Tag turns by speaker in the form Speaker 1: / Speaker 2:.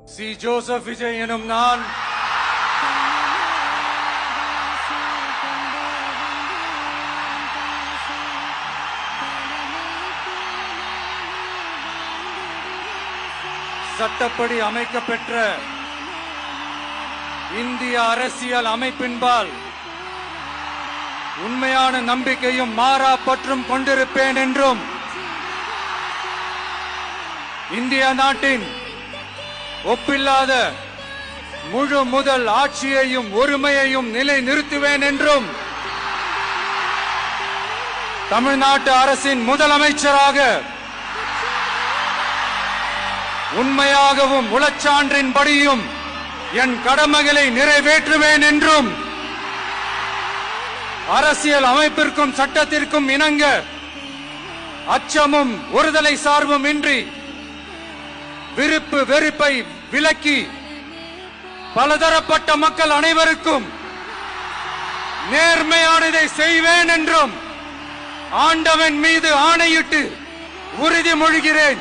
Speaker 1: C. Joseph Vijay எனும் நான் சட்டப்படி அமைக்கப்பெற்ற இந்திய அரசியல் அமைப்பின்பால் உண்மையான நம்பிக்கையும் மாறா பற்றும் கொண்டிருப்பேன் என்றும் இந்திய நாட்டின் ஒப்பில்லாத முழு முதல் ஆட்சியையும் ஒருமையையும் நிலை நிறுத்துவேன் என்றும் தமிழ்நாட்டு அரசின் முதலமைச்சராக உண்மையாகவும் உளச்சான்றின்படியும் என் கடமைகளை நிறைவேற்றுவேன் என்றும் அரசியல் அமைப்பிற்கும் சட்டத்திற்கும் இணங்க அச்சமும் ஒருதலை சார்பும் இன்றி விருப்பு வெறுப்பை விலக்கி பலதரப்பட்ட மக்கள் அனைவருக்கும் நேர்மையானதை செய்வேன் என்றும் ஆண்டவன் மீது ஆணையிட்டு உறுதிமொழிகிறேன்.